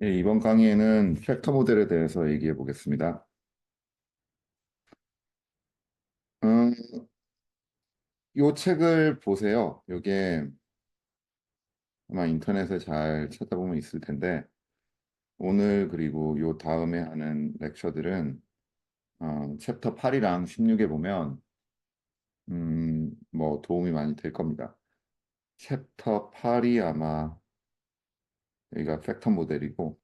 예, 이번 강의에는 팩터 모델에 대해서 얘기해 보겠습니다. 음, 이 책을 보세요. 이게 아마 인터넷에 잘 찾아보면 있을 텐데, 오늘 그리고 요 다음에 하는 렉처들은 챕터 8이랑 16에 보면 뭐 도움이 많이 될 겁니다. 챕터 8이 아마 여기가 팩터 모델이고,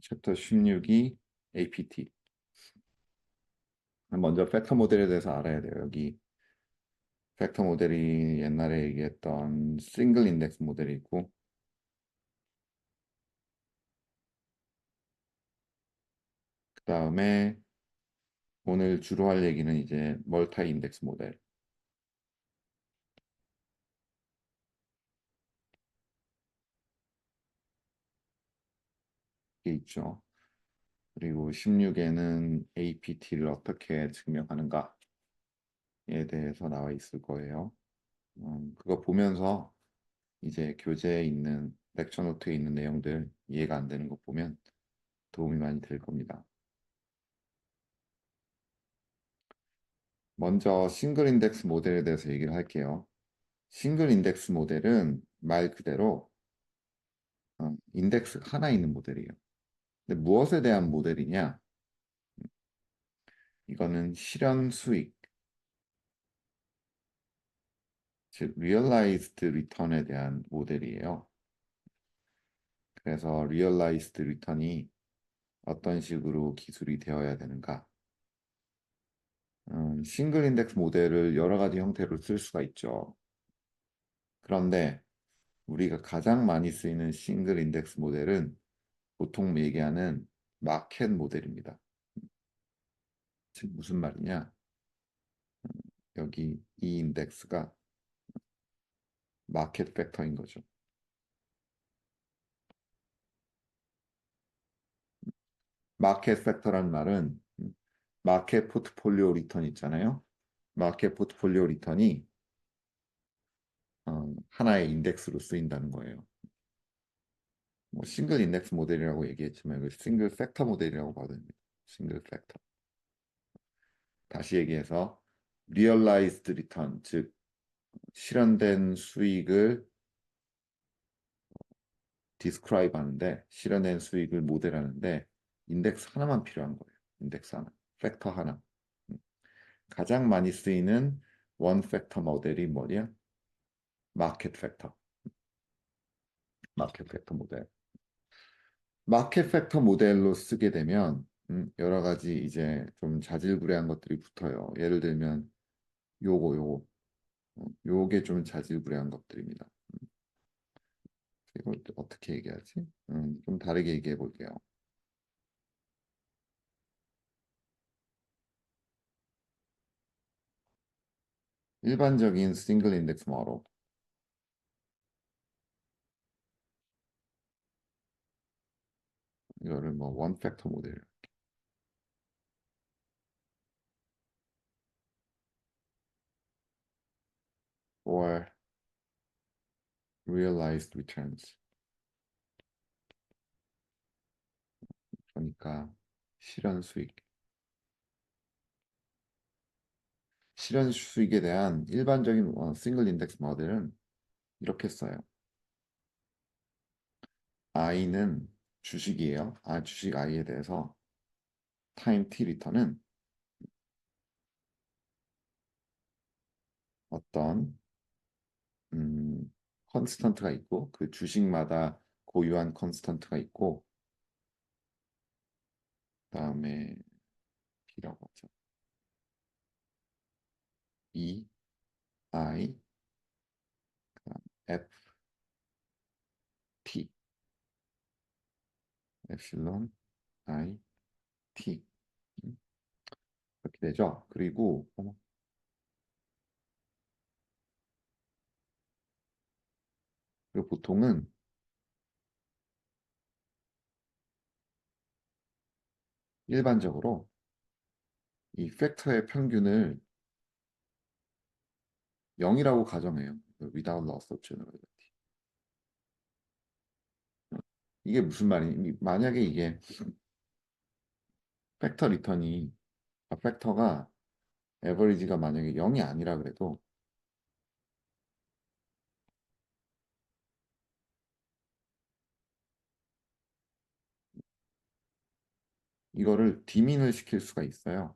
챕터 16이 APT. 먼저 팩터 모델에 대해서 알아야 돼요. 여기 팩터 모델이 옛날에 얘기했던 싱글 인덱스 모델이 있고, 그 다음에 오늘 주로 할 얘기는 이제 멀티 인덱스 모델이 있죠. 그리고 16에는 APT를 어떻게 증명하는가에 대해서 나와 있을 거예요. 그거 보면서 이제 교재에 있는 렉처 노트에 있는 내용들 이해가 안 되는 거 보면 도움이 많이 될 겁니다. 먼저 싱글 인덱스 모델에 대해서 얘기를 할게요. 싱글 인덱스 모델은 말 그대로 인덱스가 하나 있는 모델이에요. 근데 무엇에 대한 모델이냐? 이거는 실현 수익, 즉 realized return에 대한 모델이에요. 그래서 realized return이 어떤 식으로 기술이 되어야 되는가? 싱글 인덱스 모델을 여러 가지 형태로 쓸 수가 있죠. 그런데 우리가 가장 많이 쓰이는 싱글 인덱스 모델은 보통 얘기하는 마켓 모델입니다. 즉 무슨 말이냐? 여기 이 인덱스가 마켓 팩터인 거죠. 마켓 팩터란 말은 마켓 포트폴리오 리턴 있잖아요. 마켓 포트폴리오 리턴이 하나의 인덱스로 쓰인다는 거예요. 뭐 싱글 인덱스 모델이라고 얘기했지만 이걸 싱글 팩터 모델이라고 봐도 됩니다. 싱글 팩터. 다시 얘기해서 realized return, 즉 실현된 수익을 describe 하는데 실현된 수익을 모델하는데 인덱스 하나만 필요한 거예요. 인덱스 하나, 팩터 하나. 음. 가장 많이 쓰이는 원 팩터 모델이 뭐냐? 마켓 팩터. 마켓 팩터 모델. 마켓 팩터 모델로 쓰게 되면 여러 가지 이제 좀 자질구레한 것들이 붙어요. 예를 들면 요거 요게 좀 자질구레한 것들입니다. 이걸 어떻게 얘기하지? 좀 다르게 얘기해 볼게요. 일반적인 싱글 인덱스 모델 이거를 뭐 원 팩터 모델 or realized returns 그러니까 실현 수익 실현 수익에 대한 일반적인 싱글 인덱스 모델은 이렇게 써요. i는 주식이에요. 주식 i에 대해서 타임 t 리턴은 어떤 컨스턴트가 있고 그 주식마다 고유한 컨스턴트가 있고 그다음에 B라고 하죠. E, I, 그다음 F, T, 엡실론, I, T 음, 이렇게 되죠. 그리고 보통은 일반적으로 이 팩터의 평균을 0이라고 가정해요. without loss of generality. 이게 무슨 말이니? 만약에 이게 팩터 리턴이 팩터가 에버리지가 만약에 0이 아니라 그래도 이거를 디민을 시킬 수가 있어요.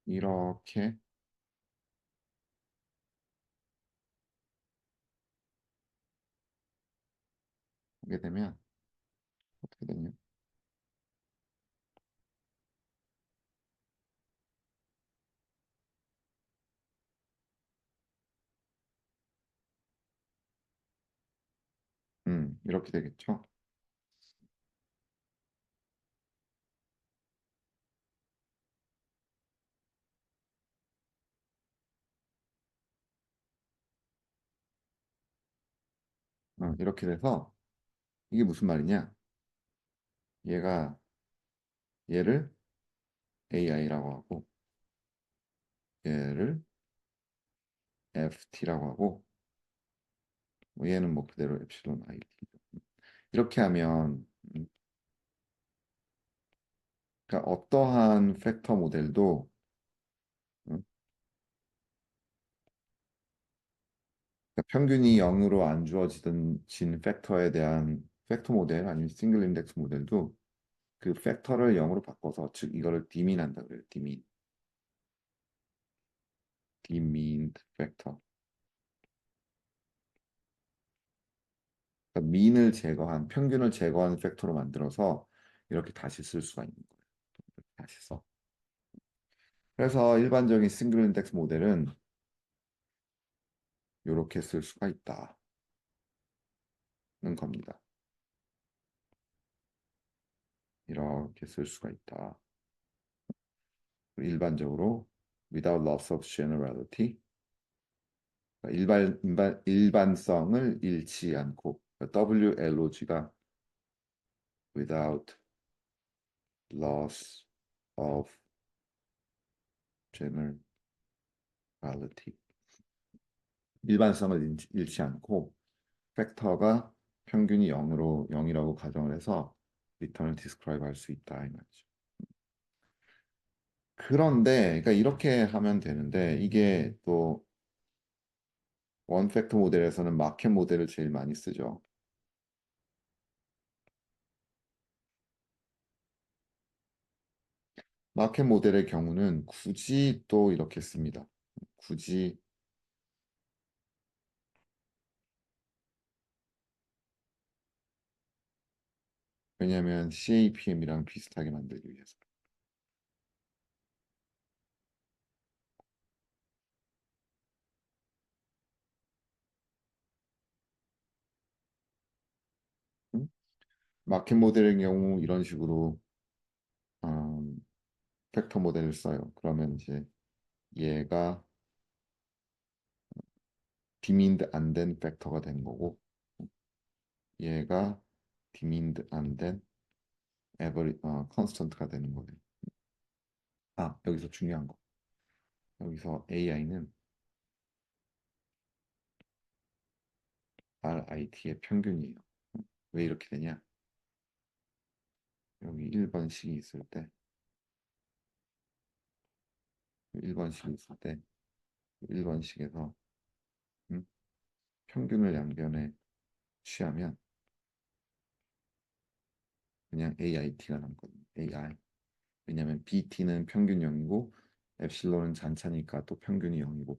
이렇게 하게 되면 어떻게 되냐? 이렇게 되겠죠. 이렇게 돼서 이게 무슨 말이냐? 얘가 얘를 AI라고 하고 얘를 FT라고 하고 뭐 얘는 뭐 그대로 엡실론 IT. 이렇게 하면 그러니까 어떠한 팩터 모델도 음, 그러니까 평균이 0으로 안 주어지던 진 팩터에 대한 팩터 모델 아니면 싱글 인덱스 모델도 그 팩터를 0으로 바꿔서 즉 이거를 디민한다 그래요. 디민드 팩터. 그러니까 민을 제거한 평균을 제거한 팩터로 만들어서 이렇게 다시 쓸 수가 있는 거예요. 다시 써. 그래서 일반적인 싱글 인덱스 모델은 이렇게 쓸 수가 있다는 겁니다. 이렇게 쓸 수가 있다. 일반적으로 without loss of generality 그러니까 일반성을 잃지 않고 그러니까 WLOG가 without loss of generality 일반성을 잃지 않고 팩터가 평균이 0이라고 가정을 해서 리턴을 디스크라이브 할 수 있다 이 말이죠. 그런데 그러니까 이렇게 하면 되는데 이게 또 원팩터 모델에서는 마켓 모델을 제일 많이 쓰죠. 마켓 모델의 경우는 굳이 또 이렇게 씁니다. 굳이 왜냐하면 CAPM이랑 비슷하게 만들기 위해서. 음? 마켓 모델의 경우 이런 식으로 음, 팩터 모델을 써요. 그러면 이제 얘가 디민드 안 된 팩터가 되는 거고 얘가 디민드 안 된 컨스턴트가 되는 거예요. 여기서 중요한 거. 여기서 AI는 RIT의 평균이에요. 왜 이렇게 되냐? 여기 1번식이 있을 때 1번식이 있을 때 1번식에서 평균을 양변에 취하면 그냥 AIT가 남거든요. AI. 왜냐하면 BT는 평균 0이고 엡실론은 잔차니까 또 평균이 0이고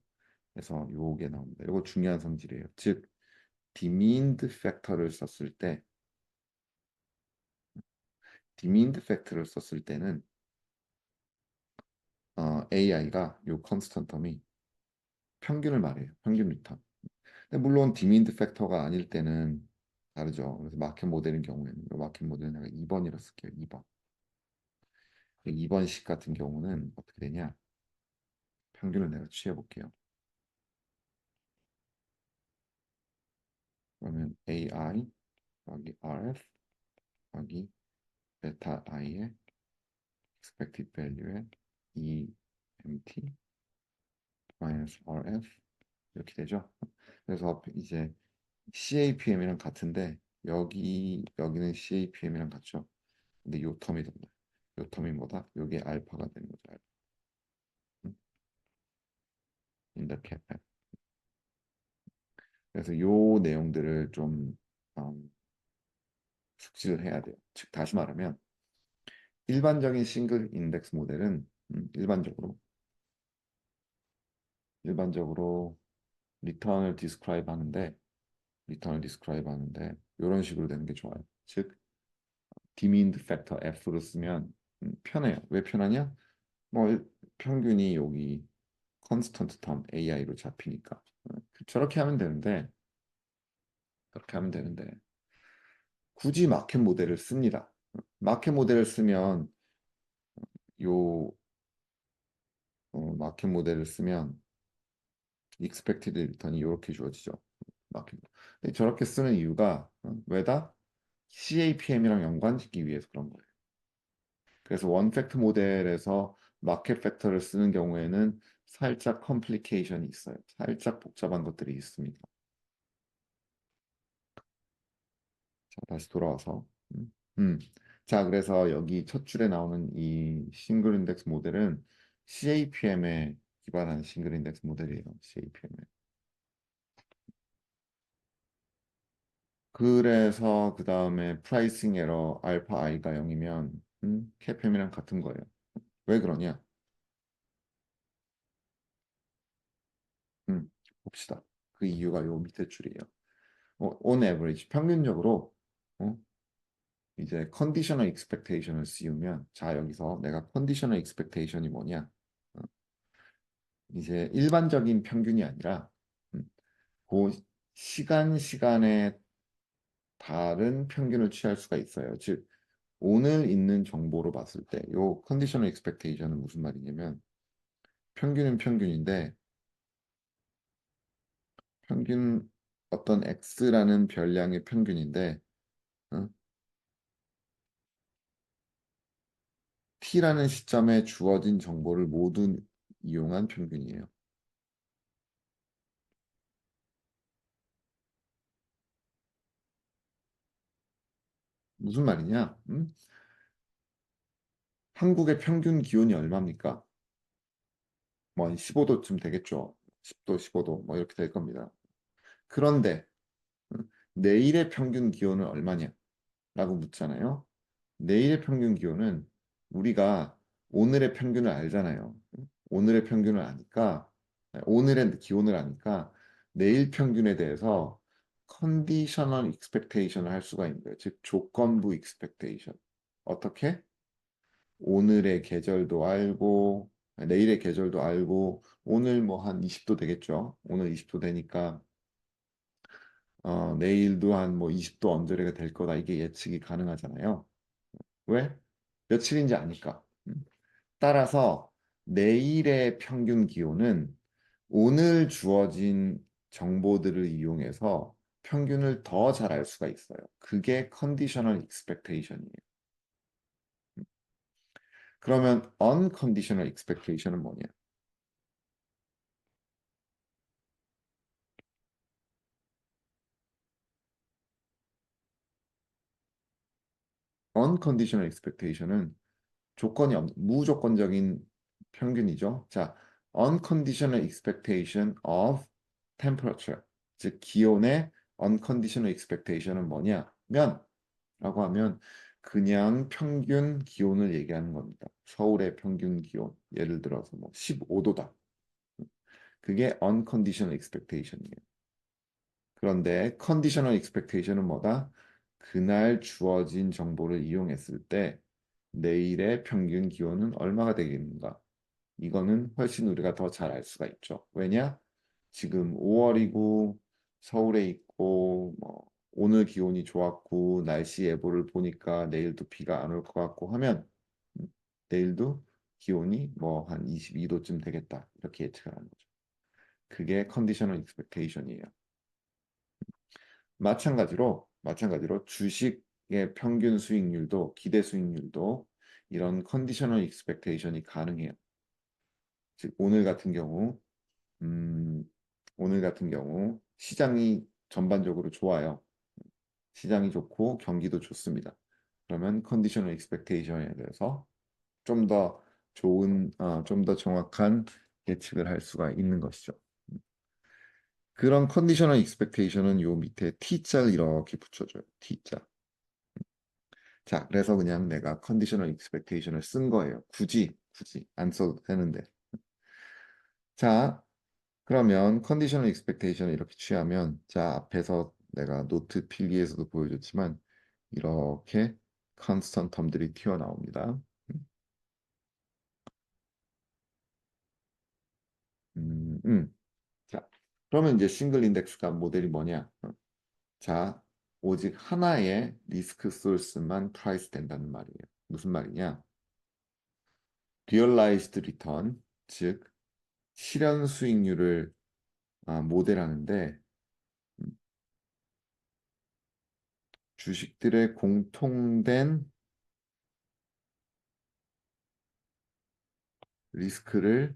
그래서 요게 나옵니다. 이거 중요한 성질이에요. 즉 디민드 팩터를 썼을 때 디민드 팩터를 썼을 때는 AI가 요 컨스턴 텀이 평균을 말해요. 평균 리턴. 근데 물론 디민드 팩터가 아닐 때는 다르죠. 그래서 마켓 모델인 경우에는 마켓 모델은 내가 2번이라 쓸게요. 2번. 2번식 같은 경우는 어떻게 되냐? 평균을 내가 취해 볼게요. 그러면 AI 더하기 RF 더하기 베타 I의 expected value에 EMT minus RF 이렇게 되죠. 그래서 이제 CAPM이랑 같은데 여기는 CAPM이랑 같죠. 근데 요 텀이 된다. 요 텀이 뭐다? 요게 알파가 되는 거죠. 알파. in the cap. 그래서 요 내용들을 좀 숙지를 해야 돼요. 즉 다시 말하면 일반적인 싱글 인덱스 모델은 일반적으로 리턴을 디스크라이브 하는데 이런 식으로 되는 게 좋아요. 즉 diminished factor F로 쓰면 편해요. 왜 편하냐? 뭐 평균이 여기 컨스턴트 텀 AI로 잡히니까 저렇게 하면 되는데 굳이 마켓 모델을 씁니다. 마켓 모델을 쓰면 요 마켓 모델을 쓰면 expected return이 이렇게 주어지죠. 마켓. 근데 저렇게 쓰는 이유가 왜다? CAPM이랑 연관짓기 위해서 그런 거예요. 그래서 원 팩트 모델에서 마켓 팩터를 쓰는 경우에는 살짝 컴플리케이션이 있어요. 살짝 복잡한 것들이 있습니다. 자, 다시 돌아와서 자, 그래서 여기 첫 줄에 나오는 이 싱글 인덱스 모델은 CAPM에 기반한 싱글 인덱스 모델이에요. CAPM에. 그래서 그 다음에 프라이싱 에러 알파 i가 0이면 CAPM이랑 같은 거예요. 왜 그러냐? 음, 봅시다. 그 이유가 요 밑에 줄이에요. on average 평균적으로 어, 이제 컨디셔널 익스펙테이션을 씌우면 자 여기서 내가 컨디셔널 익스펙테이션이 뭐냐? 어, 이제 일반적인 평균이 아니라 그 시간에 다른 평균을 취할 수가 있어요. 즉 오늘 있는 정보로 봤을 때 요 컨디셔널 익스펙테이션은 무슨 말이냐면 평균은 평균인데 평균 어떤 x라는 별량의 평균인데 어? t라는 시점에 주어진 정보를 모두 이용한 평균이에요. 무슨 말이냐? 한국의 평균 기온이 얼마입니까? 뭐 15도쯤 되겠죠. 10도, 15도 뭐 이렇게 될 겁니다. 그런데 내일의 평균 기온은 얼마냐? 라고 묻잖아요. 내일의 평균 기온은 우리가 오늘의 평균을 알잖아요. 오늘의 평균을 아니까, 오늘의 기온을 아니까 내일 평균에 대해서 컨디셔널 익스펙테이션을 할 수가 있는 거예요. 즉 조건부 익스펙테이션. 어떻게? 오늘의 계절도 알고 내일의 계절도 알고 오늘 뭐 한 20도 되겠죠. 오늘 20도 되니까 내일도 한 뭐 20도 언저리가 될 거다. 이게 예측이 가능하잖아요. 왜? 며칠인지 아니까. 따라서 내일의 평균 기온은 오늘 주어진 정보들을 이용해서 평균을 더 잘 알 수가 있어요. 그게 컨디셔널 익스펙테이션이에요. 그러면 unconditional expectation은 뭐냐? unconditional expectation은 조건이 없는 무조건적인 평균이죠. 자, unconditional expectation of temperature, 즉 기온의 unconditional expectation은 뭐냐면 라고 하면 그냥 평균 기온을 얘기하는 겁니다. 서울의 평균 기온 예를 들어서 뭐 15도다. 그게 unconditional expectation이에요. 그런데 conditional expectation은 뭐다? 그날 주어진 정보를 이용했을 때 내일의 평균 기온은 얼마가 되겠는가? 이거는 훨씬 우리가 더 잘 알 수가 있죠. 왜냐? 지금 5월이고 서울에 있고 뭐 오늘 기온이 좋았고 날씨 예보를 보니까 내일도 비가 안 올 것 같고 하면 음, 내일도 기온이 뭐 한 22도쯤 되겠다. 이렇게 예측하는 거죠. 그게 컨디셔널 익스펙테이션이에요. 마찬가지로 주식의 평균 수익률도 기대 수익률도 이런 컨디셔널 익스펙테이션이 가능해요. 즉 오늘 같은 경우 음, 오늘 같은 경우 시장이 전반적으로 좋아요. 시장이 좋고 경기도 좋습니다. 그러면 컨디셔널 익스펙테이션에 대해서 좀 더 좀 더 정확한 예측을 할 수가 있는 것이죠. 그런 컨디셔널 익스펙테이션은 요 밑에 T자를 이렇게 붙여줘요. T자. 자, 그래서 그냥 내가 컨디셔널 익스펙테이션을 쓴 거예요. 굳이 안 써도 되는데. 자, 그러면 컨디셔널 익스펙테이션을 이렇게 취하면 자, 앞에서 내가 노트 필기에서도 보여줬지만 이렇게 컨스턴트 텀들이 튀어나옵니다. 음, 음. 자, 그러면 이제 싱글 인덱스가 모델이 뭐냐? 자, 오직 하나의 리스크 소스만 프라이스 된다는 말이에요. 무슨 말이냐? 리얼라이즈드 리턴, 즉 실현 수익률을 모델하는데 주식들의 공통된 리스크를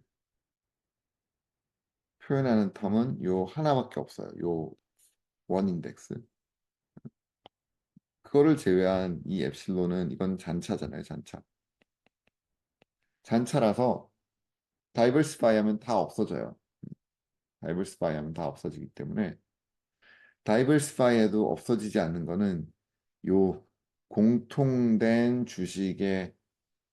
표현하는 텀은 요 하나밖에 없어요. 요 원 인덱스. 그거를 제외한 이 엡실론은 이건 잔차잖아요, 잔차. 잔차라서 다이버시파이 하면 다 없어져요. 다이버시파이 하면 다 없어지기 때문에 다이버시파이해도 없어지지 않는 거는 요 공통된 주식의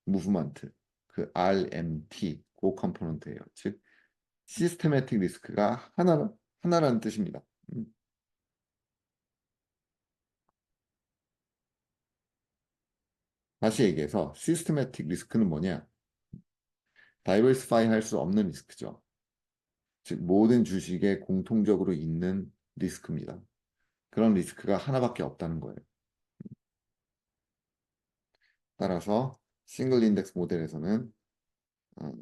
무브먼트, 그 RMT, 그 컴포넌트예요. 즉 시스테매틱 리스크가 하나라는 뜻입니다. 음. 다시 얘기해서 시스테매틱 리스크는 뭐냐? 다이버시파이 할 수 없는 리스크죠. 즉 모든 주식에 공통적으로 있는 리스크입니다. 그런 리스크가 하나밖에 없다는 거예요. 따라서 싱글 인덱스 모델에서는 어,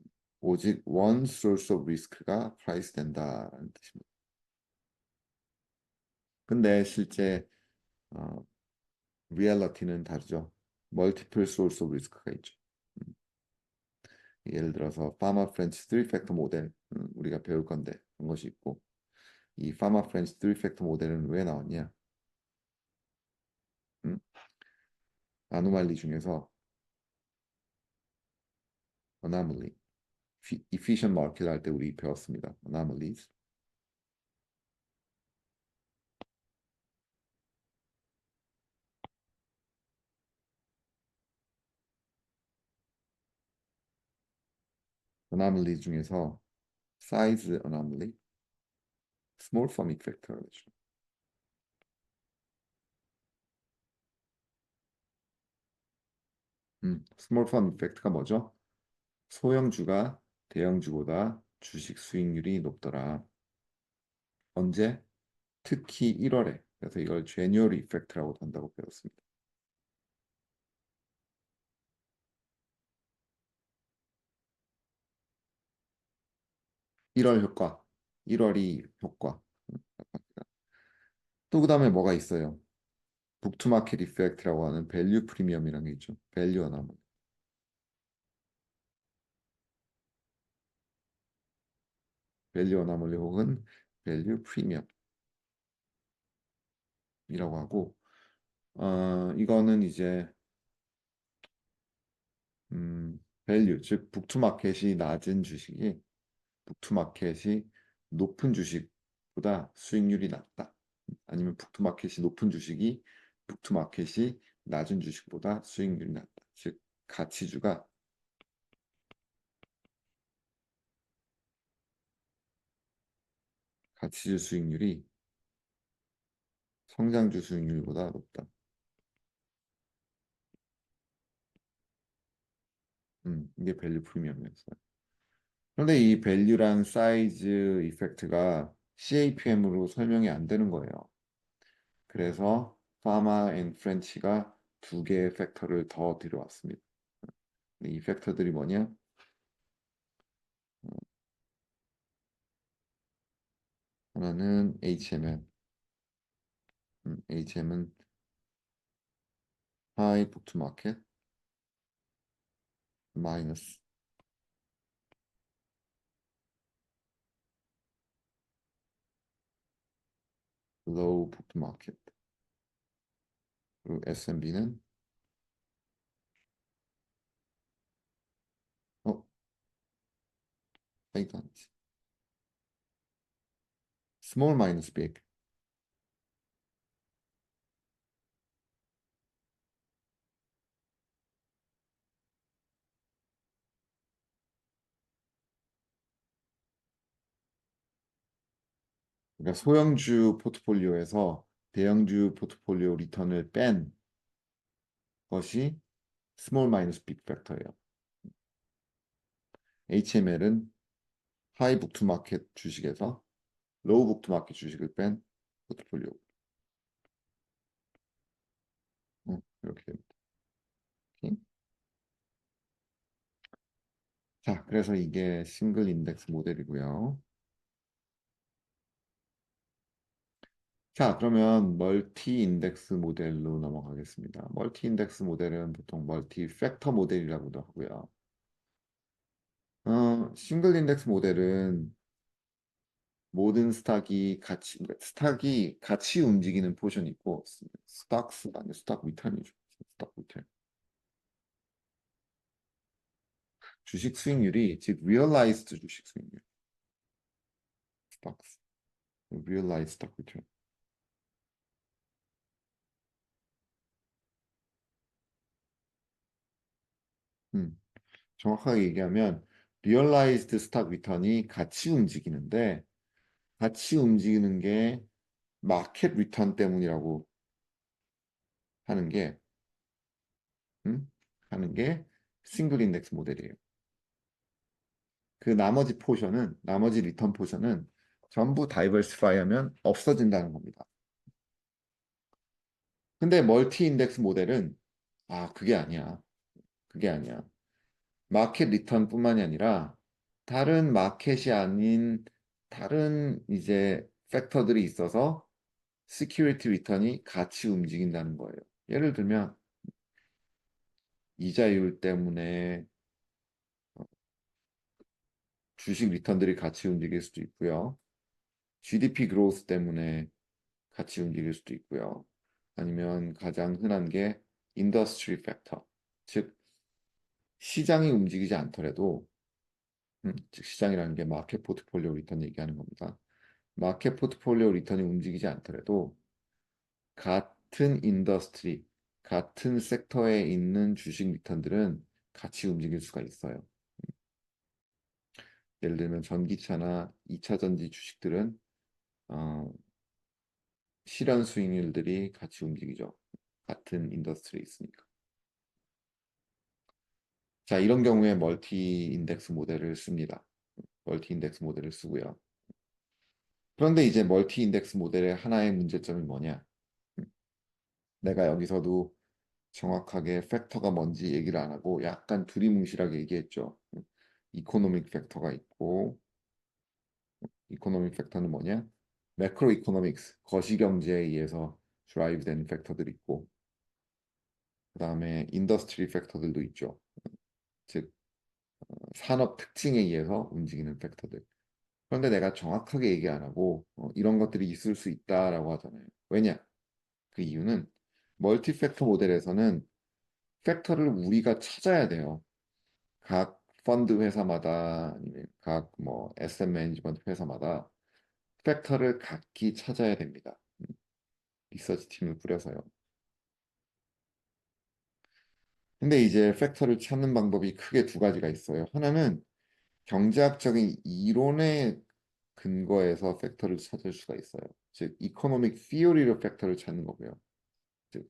오직 one source of risk가 price 된다는 뜻입니다. 근데 실제 어, 리얼리티는 다르죠. multiple source of risk가 있죠. 음, 예를 들어서 파마 프렌치 3팩터 모델 우리가 배울 건데 그런 것이 있고 이 파마 프렌치 3팩터 모델은 왜 나왔냐? 음, 아노말리 중에서 anomaly, efficient market 할 때 우리 배웠습니다. anomalies. anomaly 중에서 size anomaly, small form effect라고 하죠. small form effect가 뭐죠? 소형주가 대형주보다 주식 수익률이 높더라. 언제? 특히 1월에. 그래서 이걸 January effect라고 한다고 배웠습니다. 1월 효과, 1월이 효과. 또 그다음에 뭐가 있어요? 북투마켓 이펙트라고 하는 밸류 프리미엄이라는 게 있죠. 밸류 어나머리. 밸류 어나머리 혹은 밸류 프리미엄이라고 하고 이거는 이제 밸류 즉 북투마켓이 낮은 주식이 북투마켓이 높은 주식보다 수익률이 낮다. 아니면 북투마켓이 높은 주식이 북투마켓이 낮은 주식보다 수익률이 낮다. 즉 가치주가 가치주 수익률이 성장주 수익률보다 높다. 이게 밸류 프리미엄이었어요. 그런데 이 밸류랑 사이즈 이펙트가 CAPM으로 설명이 안 되는 거예요. 그래서 파마 앤 프렌치가 두 개의 팩터를 더 들여왔습니다. 이 팩터들이 뭐냐? 하나는 HMM, HM은 High Book to Market, 마이너스 low booked market. 그리고 S&B는 하이도 아니지. small minus big. 그러니까 소형주 포트폴리오에서 대형주 포트폴리오 리턴을 뺀 것이 small minus big 팩터예요. HML은 하이 북투 마켓 주식에서 로우 북투 마켓 주식을 뺀 포트폴리오. 이렇게 됩니다. 오케이? 자, 그래서 이게 싱글 인덱스 모델이고요. 자, 그러면 멀티 인덱스 모델로 넘어가겠습니다. 멀티 인덱스 모델은 보통 멀티 팩터 모델이라고도 하고요. 싱글 인덱스 모델은 모든 스탁이 같이 움직이는 포션이 있고, 스탁스가 아니라 스탁 리턴이죠. 스탁 리턴. 주식 수익률이, 즉, realized 주식 수익률. 스탁스. realized 스탁 리턴. 정확하게 얘기하면, realized 스탁 리턴이 같이 움직이는데, 같이 움직이는 게 마켓 리턴 때문이라고 하는 게, 음? 하는 게 싱글 인덱스 모델이에요. 그 나머지 리턴 포션은 전부 다이버시파이 하면 없어진다는 겁니다. 근데 멀티 인덱스 모델은, 그게 아니야. 그게 아니야. 마켓 리턴뿐만이 아니라 다른 마켓이 아닌 다른 이제 팩터들이 있어서 시큐리티 리턴이 같이 움직인다는 거예요. 예를 들면 이자율 때문에 주식 리턴들이 같이 움직일 수도 있고요. GDP 그로스 때문에 같이 움직일 수도 있고요. 아니면 가장 흔한 게 인더스트리 팩터, 즉 시장이 움직이지 않더라도 즉 시장이라는 게 마켓 포트폴리오 리턴 얘기하는 겁니다. 마켓 포트폴리오 리턴이 움직이지 않더라도 같은 인더스트리, 같은 섹터에 있는 주식 리턴들은 같이 움직일 수가 있어요. 예를 들면 전기차나 2차 전지 주식들은 어, 실현 수익률들이 같이 움직이죠. 같은 인더스트리에 있으니까. 자, 이런 경우에 멀티 인덱스 모델을 씁니다. 멀티 인덱스 모델을 쓰고요. 그런데 이제 멀티 인덱스 모델의 하나의 문제점이 뭐냐? 내가 여기서도 정확하게 팩터가 뭔지 얘기를 안 하고 약간 두리뭉실하게 얘기했죠. 이코노믹 팩터가 있고, 이코노믹 팩터는 뭐냐? 매크로 이코노믹스, 거시경제에 의해서 드라이브 되는 팩터들이 있고, 그 다음에 인더스트리 팩터들도 있죠. 즉 산업 특징에 의해서 움직이는 팩터들. 그런데 내가 정확하게 얘기 안 하고 이런 것들이 있을 수 있다라고 하잖아요. 왜냐? 그 이유는 멀티 팩터 모델에서는 팩터를 우리가 찾아야 돼요. 각 펀드 회사마다 아니면 각 뭐 에셋 매니지먼트 회사마다 팩터를 각기 찾아야 됩니다. 리서치 팀을 꾸려서요. 근데 이제 팩터를 찾는 방법이 크게 두 가지가 있어요. 하나는 경제학적인 이론에 근거해서 팩터를 찾을 수가 있어요. 즉, 이코노믹 시오리로 팩터를 찾는 거고요. 즉,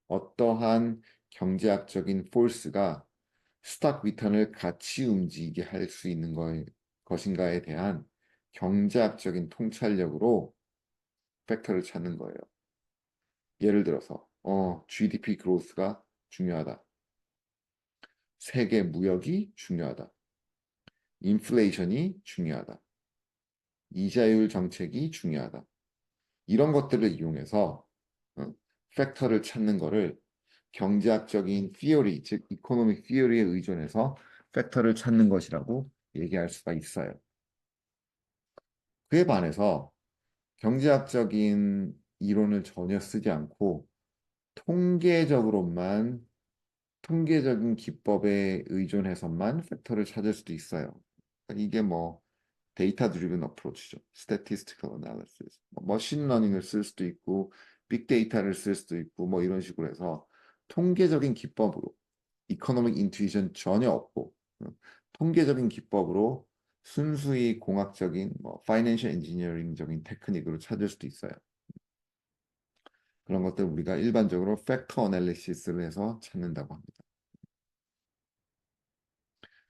어떠한 경제학적인 포스가 스탁 리턴을 같이 움직이게 할 수 있는 것인가에 대한 경제학적인 통찰력으로 팩터를 찾는 거예요. 예를 들어서, GDP 그로스가 중요하다. 세계 무역이 중요하다. 인플레이션이 중요하다. 이자율 정책이 중요하다. 이런 것들을 이용해서 어, 팩터를 찾는 거를 경제학적인 theory, 즉 이코노믹 theory에 의존해서 팩터를 찾는 것이라고 얘기할 수가 있어요. 그에 반해서 경제학적인 이론을 전혀 쓰지 않고 통계적으로만 통계적인 기법에 의존해서만 팩터를 찾을 수도 있어요. 그러니까 이게 뭐 데이터 드리븐 어프로치죠. statistical analysis. 머신 러닝을 쓸 수도 있고 빅데이터를 쓸 수도 있고 뭐 이런 식으로 해서 통계적인 기법으로 이코노믹 인투이션 전혀 없고 통계적인 기법으로 순수히 공학적인 뭐 파이낸셜 엔지니어링적인 테크닉으로 찾을 수도 있어요. 그런 것들 우리가 일반적으로 팩터 어널리시스를 해서 찾는다고 합니다.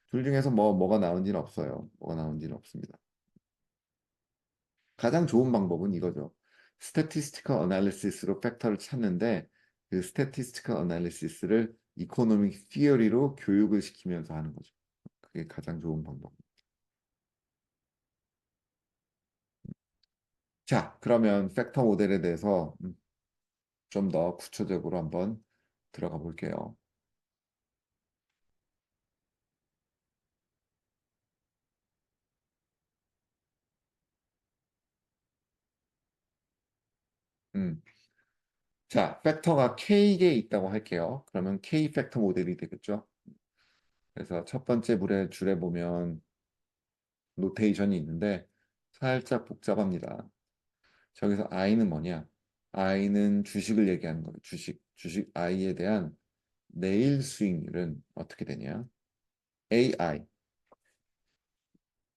둘 중에서 뭐가 나은지는 없어요. 뭐가 나은지는 없습니다. 가장 좋은 방법은 이거죠. statistical analysis로 팩터를 찾는데 그 statistical analysis를 economic theory로 교육을 시키면서 하는 거죠. 그게 가장 좋은 방법입니다. 자, 그러면 팩터 모델에 대해서 좀 더 구체적으로 한번 들어가 볼게요. 음, 자, 팩터가 K개에 있다고 할게요. 그러면 K 팩터 모델이 되겠죠. 그래서 첫 번째 줄에 보면 노테이션이 있는데 살짝 복잡합니다. 저기서 I는 뭐냐? I는 주식을 얘기하는 거예요. 주식 I에 대한 내일 수익률은 어떻게 되냐? AI.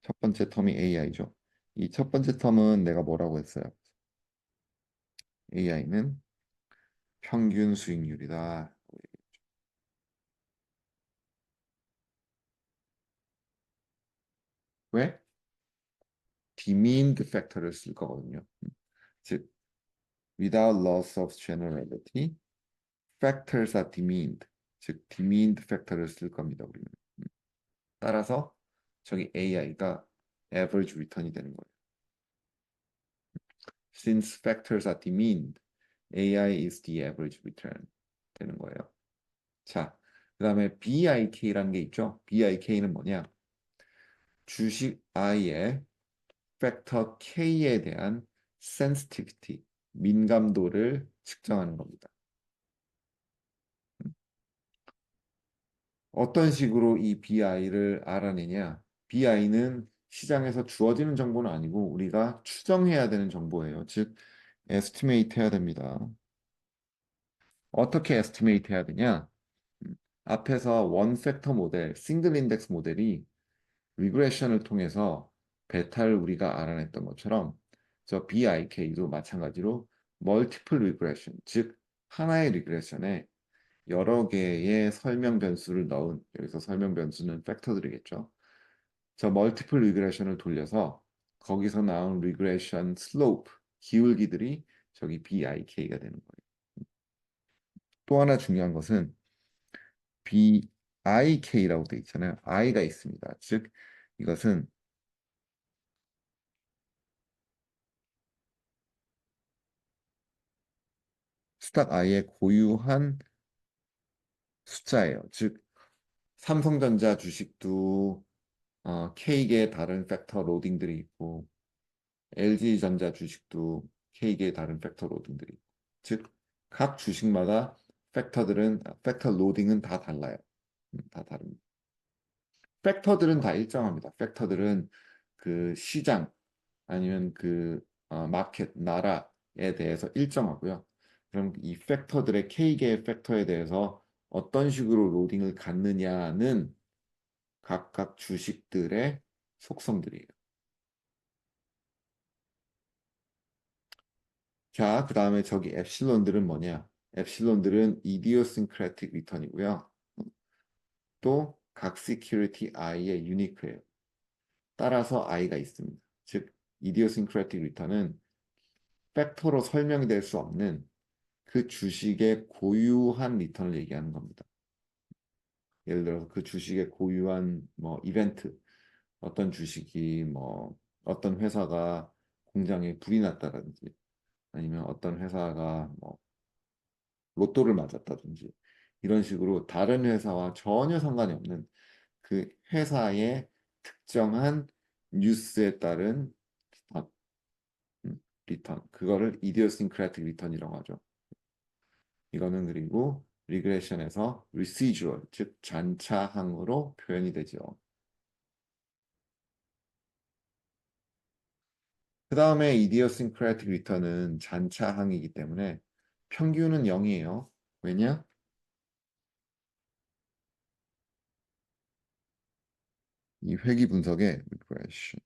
첫 번째 텀이 AI죠. 이 첫 번째 텀은 내가 뭐라고 했어요? AI는 평균 수익률이다. 왜? demeaned factor를 쓸 거거든요. 즉, without loss of generality, factors are demeaned. 즉, demeaned factor를 쓸 겁니다. 우리는. 따라서 저기 AI가 average return이 되는 거예요. Since factors are demeaned, AI is the average return 되는 거예요. 자, 그 다음에 BIK라는 게 있죠. BIK는 뭐냐? 주식 I의 팩터 K에 대한 sensitivity, 민감도를 측정하는 겁니다. 어떤 식으로 이 BI를 알아내냐? BI는 시장에서 주어지는 정보는 아니고 우리가 추정해야 되는 정보예요. 즉, estimate 해야 됩니다. 어떻게 estimate 해야 되냐? 앞에서 원 팩터 모델, 싱글 인덱스 모델이 리그레션을 통해서 베타를 우리가 알아냈던 것처럼 저 BIK도 마찬가지로 멀티플 리그레션, 즉 하나의 리그레션에 여러 개의 설명 변수를 넣은 여기서 설명 변수는 팩터들이겠죠. 저 멀티플 리그레션을 돌려서 거기서 나온 리그레션 슬로프, 기울기들이 저기 BIK가 되는 거예요. 또 하나 중요한 것은 BIK라고 되어 있잖아요. I가 있습니다. 즉 이것은 스탁 I의 고유한 숫자예요. 즉 삼성전자 주식도 K개의 다른 팩터 로딩들이 있고 LG전자 주식도 K개의 다른 팩터 로딩들이 있고 즉 각 주식마다 팩터 로딩은 다 달라요. 다 다릅니다. 팩터들은 다 일정합니다. 팩터들은 그 시장 아니면 그 마켓 나라에 대해서 일정하고요. 그럼 이 팩터들의 K개의 팩터에 대해서 어떤 식으로 로딩을 갖느냐는 각각 주식들의 속성들이에요. 자, 그 다음에 저기 엡실론들은 뭐냐? 엡실론들은 idiosyncratic return이고요. 또 각 security i의 unique예요. 따라서 i가 있습니다. 즉, idiosyncratic return은 팩터로 설명이 될 수 없는 그 주식의 고유한 리턴을 얘기하는 겁니다. 예를 들어서 그 주식의 고유한 뭐 이벤트, 어떤 주식이 뭐 어떤 회사가 공장에 불이 났다든지 아니면 어떤 회사가 뭐 로또를 맞았다든지 이런 식으로 다른 회사와 전혀 상관이 없는 그 회사의 특정한 뉴스에 따른 리턴, 리턴. 그거를 idiosyncratic return이라고 하죠. 이거는 그리고 리그레션에서 residual, 즉 잔차항으로 표현이 되죠. 그 다음에 idiosyncratic return은 잔차항이기 때문에 평균은 0이에요. 왜냐? 이 회귀 분석의 regression.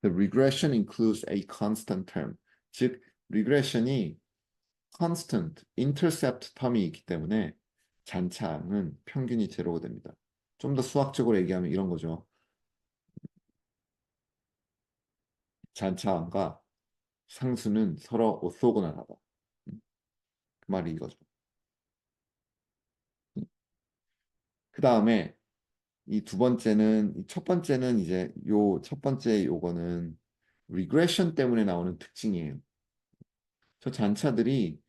The regression includes a constant term. 즉, regression이 constant, intercept 텀이 있기 때문에 잔차항은 평균이 제로가 됩니다. 좀 더 수학적으로 얘기하면 이런 거죠. 잔차항과 상수는 서로 오소고날하다. 그 말이 이거죠. 그 다음에 이 두 번째는, 이 첫 번째는 이제 요 첫 번째 요거는 regression 때문에 나오는 특징이에요. 저 잔차들이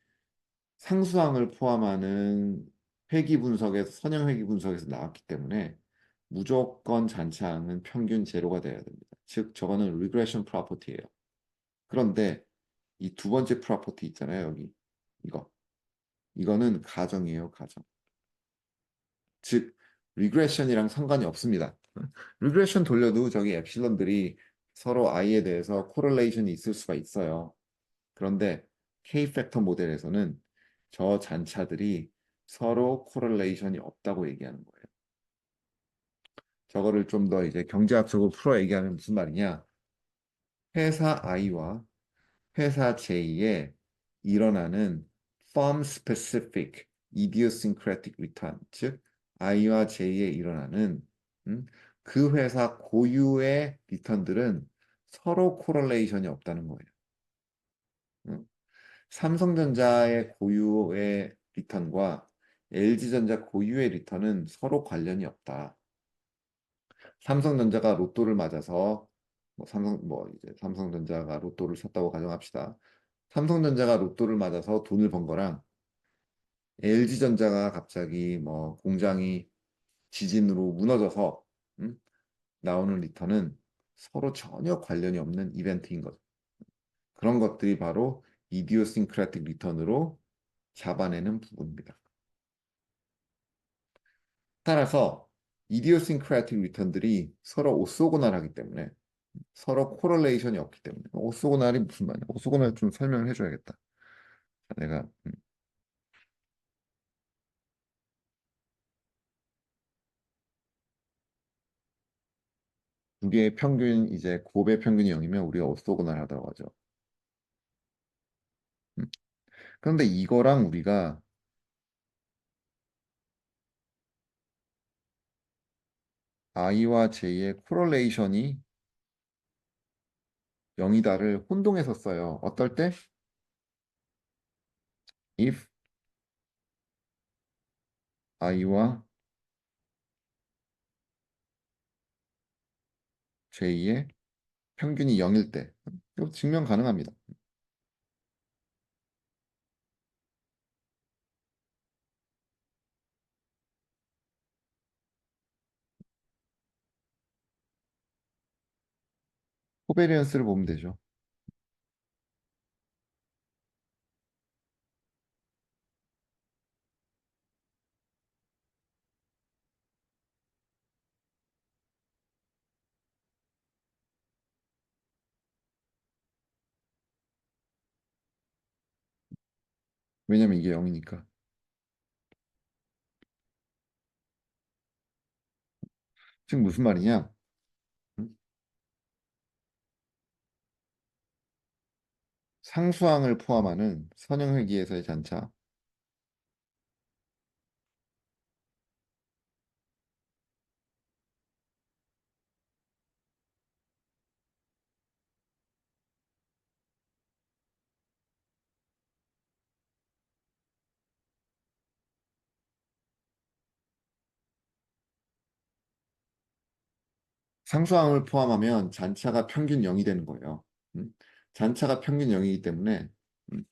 상수항을 포함하는 회귀 분석에서 선형 회귀 분석에서 나왔기 때문에 무조건 잔차항은 평균 제로가 돼야 됩니다. 즉 저거는 regression property예요. 그런데 이 두 번째 property 있잖아요, 여기. 이거. 이거는 가정이에요, 가정. 즉 regression이랑 상관이 없습니다. regression 돌려도 저기 엡실론들이 서로 i에 대해서 correlation이 있을 수가 있어요. 그런데 K-팩터 모델에서는 저 잔차들이 서로 코렐레이션이 없다고 얘기하는 거예요. 저거를 좀 더 이제 경제학적으로 풀어 얘기하면 무슨 말이냐? 회사 I와 회사 J에 일어나는 firm specific idiosyncratic return, 즉 I와 J에 일어나는 그 회사 고유의 리턴들은 서로 코렐레이션이 없다는 거예요. 음, 삼성전자의 고유의 리턴과 LG전자 고유의 리턴은 서로 관련이 없다. 삼성전자가 로또를 맞아서 이제 삼성전자가 로또를 샀다고 가정합시다. 삼성전자가 로또를 맞아서 돈을 번 거랑 LG전자가 갑자기 뭐 공장이 지진으로 무너져서 음? 나오는 리턴은 서로 전혀 관련이 없는 이벤트인 거죠. 그런 것들이 바로 이디오싱크라틱 리턴으로 잡아내는 부분입니다. 따라서 이디오싱크라틱 리턴들이 서로 오소고날하기 때문에 서로 코렐레이션이 없기 때문에 오소고날이 무슨 말이야? 오소고날 좀 설명을 해줘야겠다. 내가 두 개의 평균 이제 곱의 평균이 0이면 우리가 오소고날 하다고 하죠. 음. 그런데 이거랑 우리가 I와 J의 코렐레이션이 0이다를 혼동해서 써요. 어떨 때? If I와 J의 평균이 0일 때. 이거 증명 가능합니다. 코베리언스를 보면 되죠. 왜냐면 이게 0이니까. 지금 무슨 말이냐? 음? 상수항을 포함하는 선형회귀에서의 잔차. 상수항을 포함하면 잔차가 평균 0이 되는 거예요. 음? 잔차가 평균 0이기 때문에 음,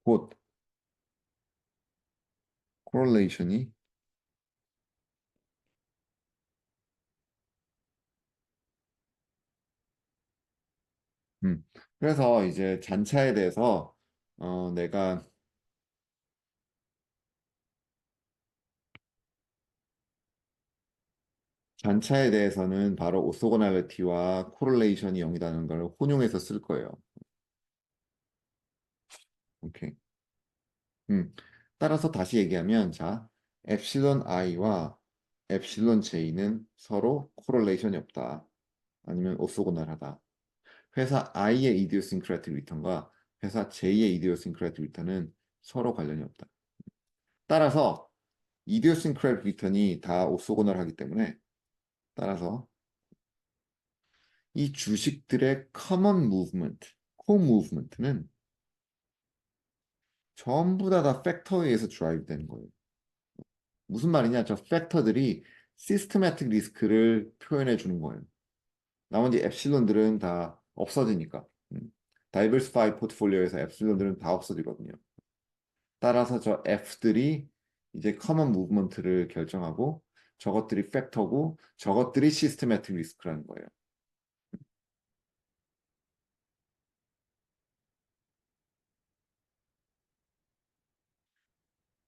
곧 correlation이 음. 그래서 이제 잔차에 대해서 내가 잔차에 대해서는 바로 오소고날리티와 코릴레이션이 0이라는 걸 혼용해서 쓸 거예요. 오케이. 음. 따라서 다시 얘기하면 자, 엡실론 i와 엡실론 j는 서로 코릴레이션이 없다. 아니면 오소고날하다. 회사 i의 이디오싱크라틱 리턴과 회사 j의 이디오싱크라틱 리턴은 서로 관련이 없다. 따라서 이디오싱크라틱 리턴이 다 오소고널하기 때문에 따라서 이 주식들의 common movement, core movement는 전부 다 팩터에 의해서 드라이브 되는 거예요. 무슨 말이냐? 저 팩터들이 시스테매틱 리스크를 표현해 주는 거예요. 나머지 엡실론들은 다 없어지니까. 다이버시파이 포트폴리오에서 엡실론들은 다 없어지거든요. 따라서 저 F들이 이제 커먼 무브먼트를 결정하고 저것들이 팩터고 저것들이 시스테매틱 리스크라는 거예요.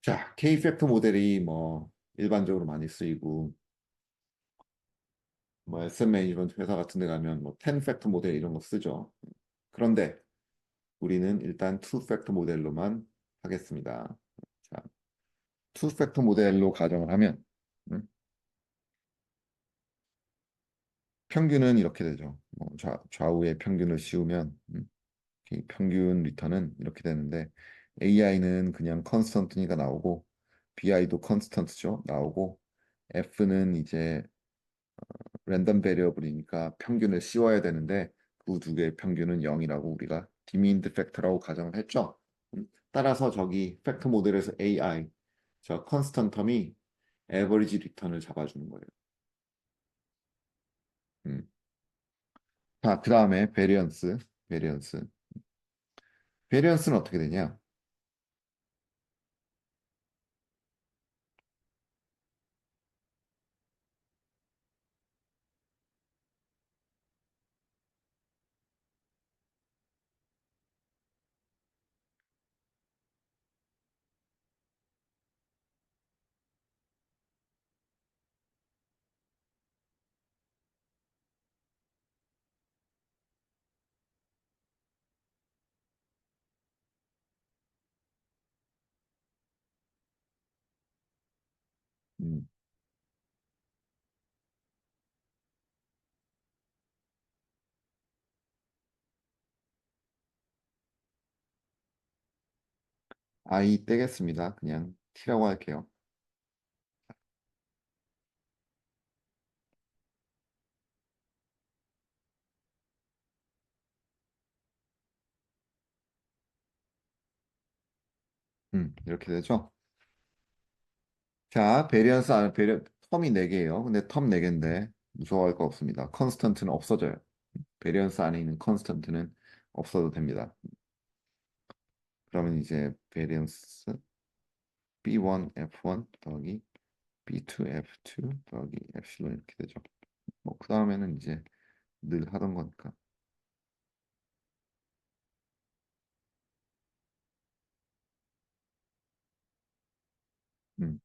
자, K-팩터 모델이 뭐 일반적으로 많이 쓰이고 뭐 SM 매니지먼트 회사 같은 데 가면 뭐 10팩터 모델 이런 거 쓰죠. 그런데 우리는 일단 2팩터 모델로만 하겠습니다. 자, 2팩터 모델로 가정을 하면 음, 평균은 이렇게 되죠. 뭐 좌우의 평균을 씌우면 이 평균 리턴은 이렇게 되는데 AI는 그냥 컨스턴트니까 나오고 BI도 컨스턴트죠. 나오고 F는 이제 랜덤 베리어블이니까 평균을 씌워야 되는데 그 두 개의 평균은 0이라고 우리가 디민드 팩터라고 가정을 했죠. 따라서 저기 팩터 모델에서 AI 저 컨스턴 텀이 에버리지 리턴을 잡아주는 거예요. 음. 자, 그 다음에 베리언스. 베리언스는 어떻게 되냐? 음, I 떼겠습니다. 그냥 T라고 할게요. 이렇게 되죠. 자, 베리언스 안에 텀이 4개예요. 근데 텀 4개인데 무서워할 거 없습니다. 컨스턴트는 없어져요. 베리언스 안에 있는 컨스턴트는 없어도 됩니다. 그러면 이제 베리언스 B1 F1 더하기 B2 F2 더하기 엡실론 이렇게 되죠. 뭐 그 다음에는 이제 늘 하던 거니까. 음,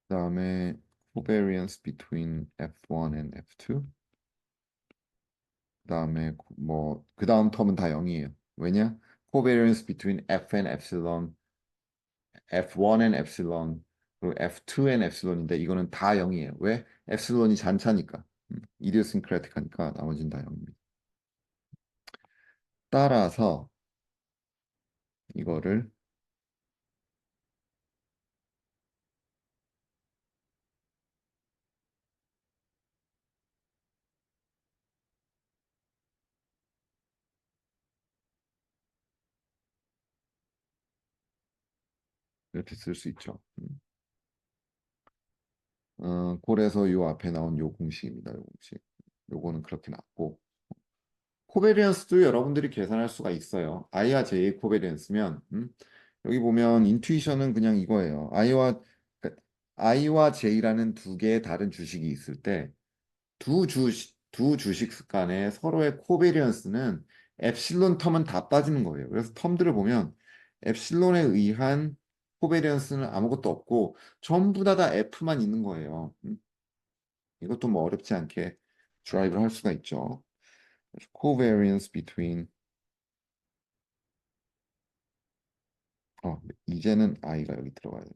그다음에 covariance between F1 and F2. 그다음에 뭐 그다음 텀은 다 0이에요. 왜냐? covariance between F and epsilon, F1 and epsilon, 그리고 F2 and epsilon인데 이거는 다 0이에요. 왜? epsilon이 잔차니까. idiosyncratic하니까 나머지는 다 0입니다. 따라서 이거를 이렇게 쓸 수 있죠. 콜에서 요 앞에 나온 요 공식입니다. 요 공식. 요거는 그렇게 났고 코베리언스도 여러분들이 계산할 수가 있어요. I와 J의 코베리언스면 여기 보면 인투이션은 그냥 이거예요. 그러니까 I와 J라는 두 개의 다른 주식이 있을 때 두 주식 간의 서로의 코베리언스는 엡실론 텀은 다 빠지는 거예요. 그래서 텀들을 보면 엡실론에 의한 코베리언스는 아무것도 없고 전부 다 F만 있는 거예요. 이것도 뭐 어렵지 않게 드라이브를 할 수가 있죠. covariance between 이제는 I가 여기 들어가야 돼요.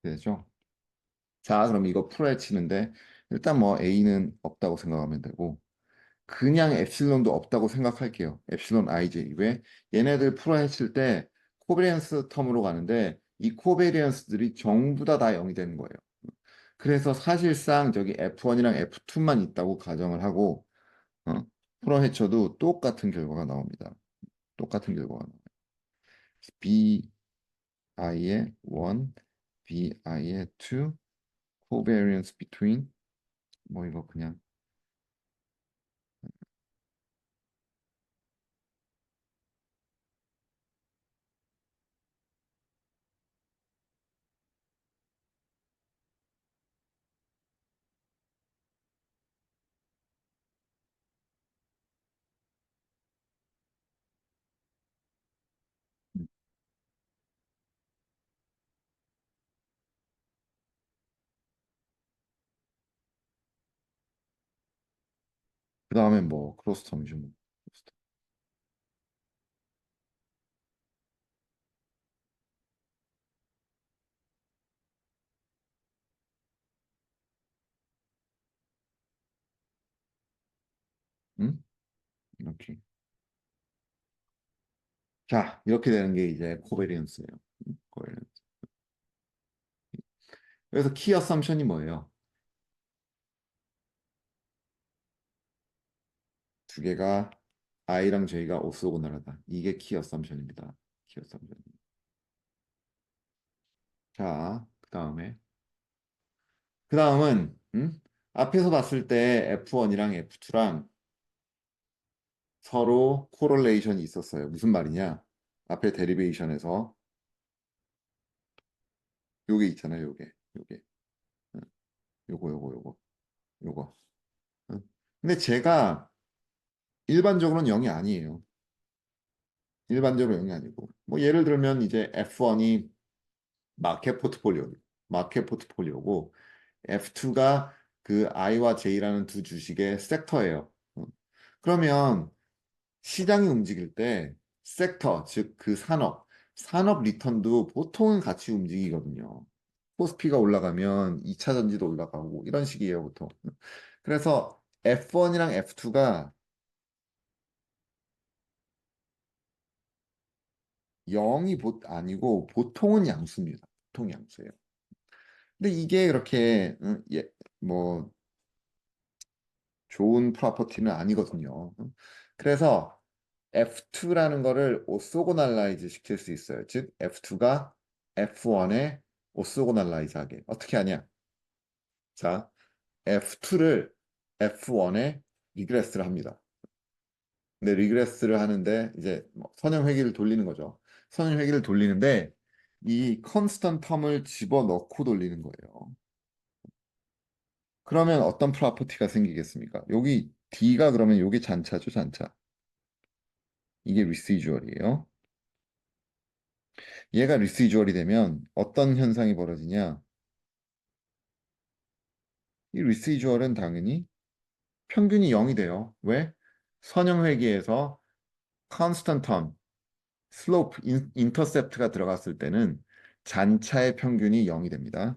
되죠? 자, 그럼 이거 풀어헤 치는데 일단 뭐 A는 없다고 생각하면 되고 그냥 엡실론도 없다고 생각할게요. 엡실론 IJ. 왜? 얘네들 풀어헤칠 때 코베리언스 텀으로 가는데 이 코베리언스들이 전부 다 0이 되는 거예요. 그래서 사실상 저기 F1이랑 F2만 있다고 가정을 하고 풀어헤쳐도 똑같은 결과가 나옵니다. 똑같은 결과가 나와요. BI의 1, BI의 2, covariance between 뭐 이거 그냥 그 다음에 뭐 크로스텀이죠 뭐. 크로스텀. 응? 이렇게. 자, 이렇게 되는 게 이제 코베리언스예요. 코베리언스. 그래서 키 어썸션이 뭐예요? 두 개가 I랑 J가 오쏘고날하다. 이게 키 어썸션입니다. 키 어썸션. 자, 그 다음은 앞에서 봤을 때 F1이랑 F2랑 서로 코럴레이션이 있었어요. 무슨 말이냐? 앞에 데리베이션에서 요게 있잖아요. 요게. 응, 요거. 응? 근데 제가 일반적으로는 0이 아니에요. 일반적으로 0이 아니고. 뭐 예를 들면 이제 F1이 마켓 포트폴리오, 마켓 포트폴리오고 F2가 그 I와 J라는 두 주식의 섹터예요. 그러면 시장이 움직일 때 섹터, 즉 그 산업 리턴도 보통은 같이 움직이거든요. 코스피가 올라가면 2차 전지도 올라가고 이런 식이에요, 보통. 그래서 F1이랑 F2가 0이 아니고 보통은 양수입니다. 보통 양수예요. 근데 이게 그렇게 뭐 좋은 프로퍼티는 아니거든요. 그래서 F2라는 거를 오소고날라이즈 시킬 수 있어요. 즉 F2가 F1에 오소고날라이즈 하게. 어떻게 하냐? 자, F2를 F1에 리그레스를 합니다. 근데 리그레스를 하는데 이제 뭐 선형 회귀를 돌리는 거죠. 선형 회귀를 돌리는데 이 컨스턴 텀을 집어넣고 돌리는 거예요. 그러면 어떤 프로퍼티가 생기겠습니까? 여기 D가 그러면 여기 잔차죠, 잔차. 이게 리시주얼이에요. 얘가 리시주얼이 되면 어떤 현상이 벌어지냐? 이 리시주얼은 당연히 평균이 0이 돼요. 왜? 선형회계에서 constant term, slope, intercept가 들어갔을 때는 잔차의 평균이 0이 됩니다.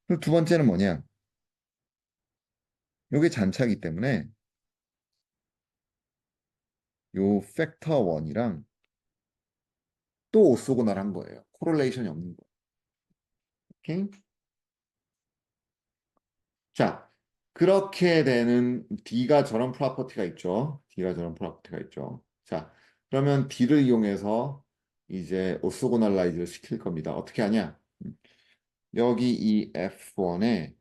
그리고 두 번째는 뭐냐? 이게 잔차이기 때문에 요 팩터 1이랑 또 오소고날한 거예요. 코릴레이션이 없는 거예요. 오케이? 자, 그렇게 되는 D가 저런 프로퍼티가 있죠. D가 저런 프로퍼티가 있죠. 자, 그러면 D를 이용해서 이제 오소고날라이즈를 시킬 겁니다. 어떻게 하냐? 여기 이 F1에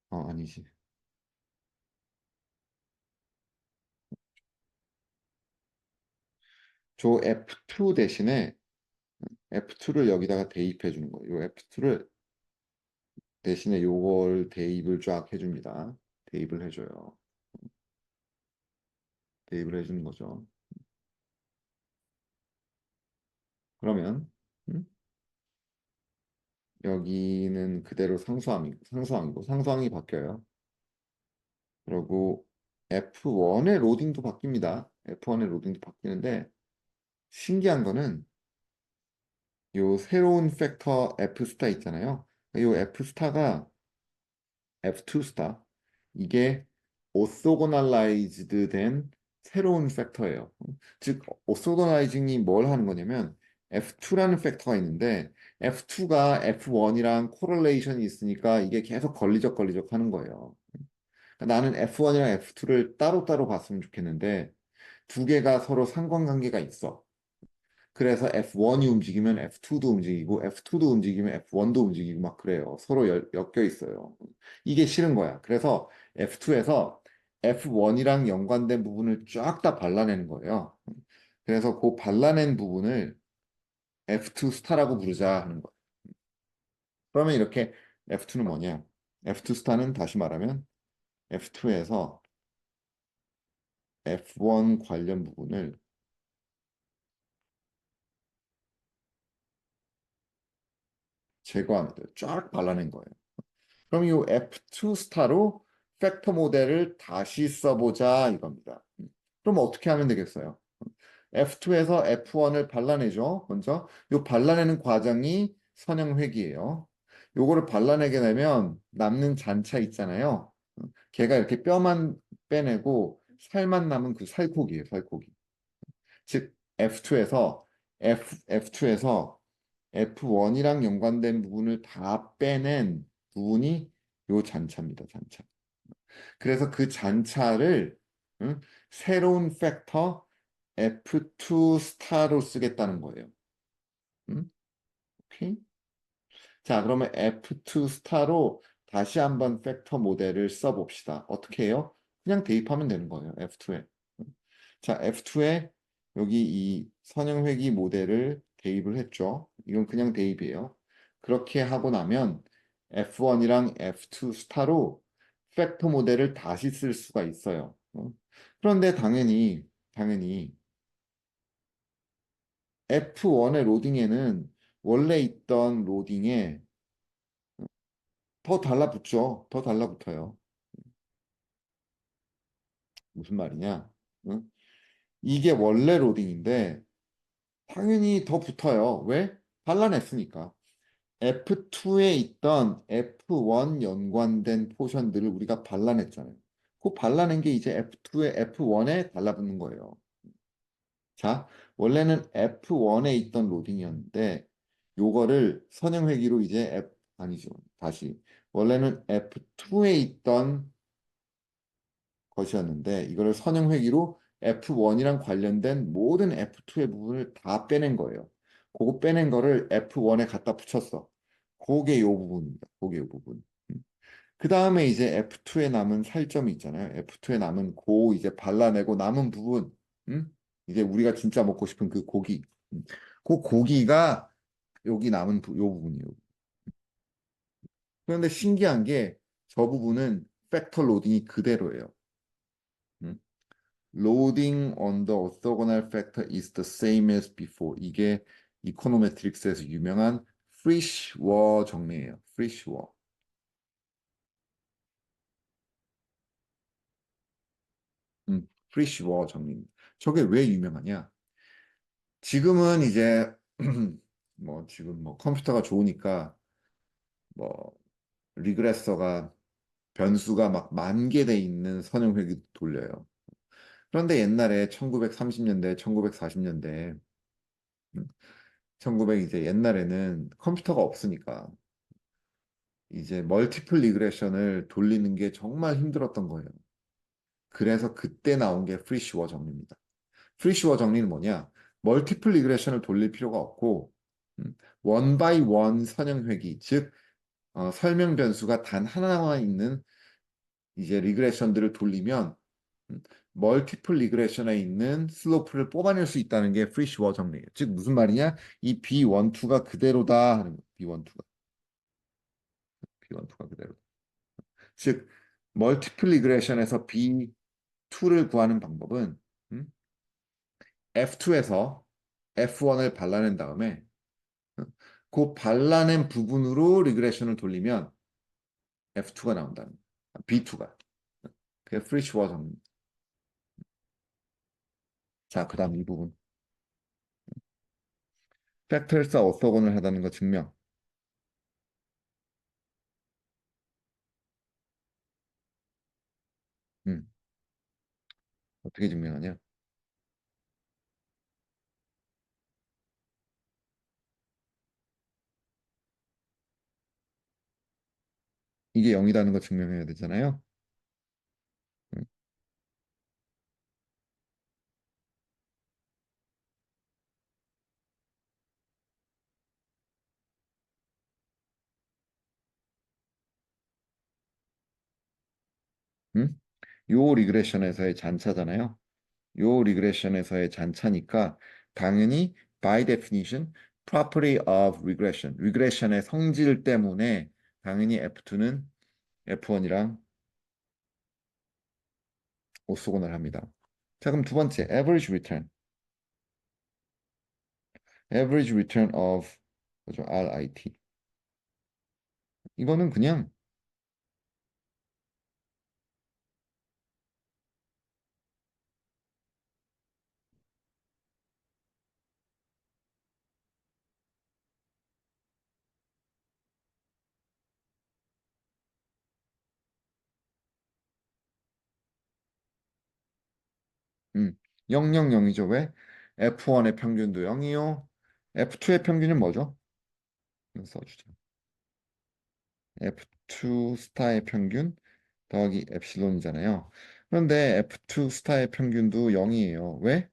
아니지. 저 F2 대신에 F2를 여기다가 대입해 주는 거예요. 요 F2를 대신에 요걸 대입을 쫙 해줍니다. 대입을 해줘요. 대입을 해주는 거죠. 그러면 음? 여기는 그대로 상수항이 바뀌어요. 그리고 F1의 로딩도 바뀝니다. F1의 로딩도 바뀌는데 신기한 거는 요 새로운 팩터 F 스타 있잖아요. 요 F 스타가 F2 스타 이게 오소고널라이즈드 된 새로운 팩터예요. 즉 오소고널라이징이 뭘 하는 거냐면 F2라는 팩터가 있는데 F2가 F1이랑 코릴레이션이 있으니까 이게 계속 걸리적 하는 거예요. 그러니까 나는 F1이랑 F2를 따로따로 봤으면 좋겠는데 두 개가 서로 상관관계가 있어. 그래서 F1이 움직이면 F2도 움직이고 F2도 움직이면 F1도 움직이고 막 그래요. 서로 엮여 있어요. 이게 싫은 거야. 그래서 F2에서 F1이랑 연관된 부분을 쫙 다 발라내는 거예요. 그래서 그 발라낸 부분을 F2 스타라고 부르자 하는 거예요. 그러면 이렇게 F2는 뭐냐? F2 스타는 다시 말하면 F2에서 F1 관련 부분을 제거하면 돼요. 쫙 발라낸 거예요. 그럼 이 F2 스타로 팩터 모델을 다시 써보자 이겁니다. 그럼 어떻게 하면 되겠어요? F2에서 F1을 발라내죠. 먼저 이 발라내는 과정이 선형회귀예요. 요거를 발라내게 되면 남는 잔차 있잖아요. 걔가 이렇게 뼈만 빼내고 살만 남은 그 살코기예요, 살코기. 즉 F2에서 F1이랑 연관된 부분을 다 빼낸 부분이 요 잔차입니다. 잔차. 그래서 그 잔차를 응? 새로운 팩터 F2 스타로 쓰겠다는 거예요. 응? 오케이? 자, 그러면 F2 스타로 다시 한번 팩터 모델을 써봅시다. 어떻게 해요? 그냥 대입하면 되는 거예요. F2에. 자, F2에 여기 이 선형회귀 모델을 대입을 했죠. 이건 그냥 대입이에요. 그렇게 하고 나면 F1이랑 F2 스타로 팩터 모델을 다시 쓸 수가 있어요. 그런데 당연히 F1의 로딩에는 원래 있던 로딩에 더 달라붙죠. 더 달라붙어요. 무슨 말이냐? 응? 이게 원래 로딩인데 당연히 더 붙어요. 왜? 발라냈으니까. F2에 있던 F1 연관된 포션들을 우리가 발라냈잖아요. 그 발라낸 게 이제 F2에 F1에 달라붙는 거예요. 자, 원래는 F1에 있던 로딩이었는데 요거를 선형회귀로 이제 아니죠. 다시. 원래는 F2에 있던 것이었는데 이거를 선형회귀로 F1이랑 관련된 모든 F2의 부분을 다 빼낸 거예요. 그거 빼낸 거를 F1에 갖다 붙였어. 그게 요 부분입니다. 그게 요 부분. 그 다음에 이제 F2에 남은 살점이 있잖아요. F2에 남은 고 이제 발라내고 남은 부분. 이제 우리가 진짜 먹고 싶은 그 고기. 그 고기가 여기 남은 요 부분이에요. 그런데 신기한 게 저 부분은 팩터 로딩이 그대로예요. 음? loading on the orthogonal factor is the same as before. 이게 이코노메트릭스에서 유명한 프리쉬워 정리예요. 프리쉬워. 프리쉬워 정리입니다. 저게 왜 유명하냐? 지금은 이제 뭐 지금 뭐 컴퓨터가 좋으니까 뭐 리그레서가 변수가 막 만 개 돼 있는 선형회귀 돌려요. 그런데 옛날에 1930년대, 1940년대, 1900 이제 옛날에는 컴퓨터가 없으니까 이제 멀티플 리그레션을 돌리는 게 정말 힘들었던 거예요. 그래서 그때 나온 게 프리슈어 정리입니다. 프리슈어 정리는 뭐냐? 멀티플 리그레션을 돌릴 필요가 없고 원 바이 원 선형 회귀, 즉 설명 변수가 단 하나만 있는 이제 리그레션들을 돌리면 멀티플 리그레션에 있는 슬로프를 뽑아낼 수 있다는 게 프리슈어 정리예요. 즉 무슨 말이냐? 이 B12가 그대로다 하는 거. B12가 그대로. 즉 멀티플 리그레션에서 B2를 구하는 방법은 F2에서 F1을 발라낸 다음에 그 발라낸 부분으로 리그레션을 돌리면 F2가 나온다는 거예요. B2가. 그게 프리슈어 정리. 자, 그 다음 이 부분. 팩터리스가 오토곤을 하다는 거 증명. 음, 어떻게 증명하냐? 이게 0이라는 거 증명해야 되잖아요. 음, 음? 요 리그레션에서의 잔차잖아요. 요 리그레션에서의 잔차니까 당연히 by definition property of regression, 리그레션의 성질 때문에 당연히 F2는 F1이랑 오쏘곤을 합니다. 자, 그럼 두 번째 average return, average return of 뭐죠? RIT. 이거는 그냥 음, 000이죠. 왜? F1의 평균도 0이요. F2의 평균은 뭐죠? 이거 써주죠. F2 스타의 평균 더하기 엡실론이잖아요. 그런데 F2 스타의 평균도 0이에요. 왜?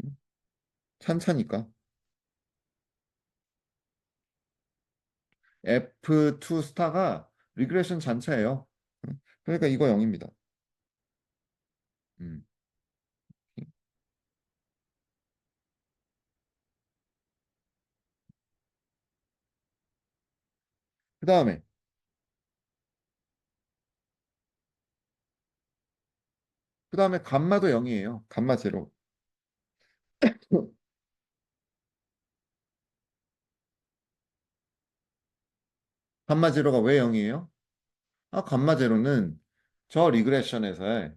음, 찬차니까. F2 스타가 리그레션 잔차예요. 그러니까 이거 0입니다. 음. 그 다음에 감마도 0이에요. 감마 제로. 감마 제로가 왜 0이에요? 아, 감마 제로는 저 리그레션에서의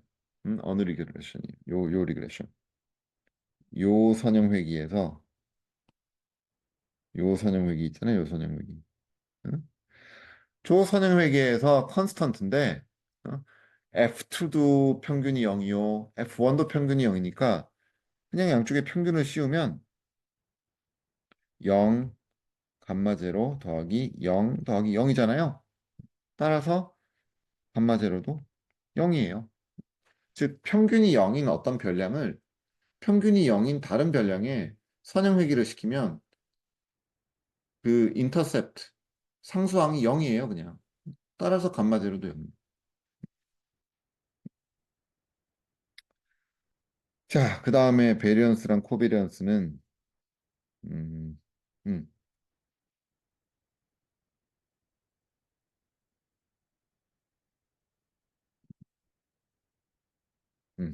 어느 리그레션이에요? 요 리그레션. 요 선형 회귀에서 요 선형 회귀 있잖아요. 요 선형 회귀. 응? 조 선형 회귀에서 컨스턴트인데 F2도 평균이 0이요. F1도 평균이 0이니까 그냥 양쪽에 평균을 씌우면 0 감마 제로 더하기 0 더하기 0이잖아요. 따라서 감마 제로도 0이에요. 즉 평균이 0인 어떤 별량을 평균이 0인 다른 별량에 선형 회귀를 시키면 그 인터셉트 상수항이 0이에요, 그냥. 따라서 감마 제로도 0. 자, 그 다음에 베리언스랑 코베리언스는 음, 음,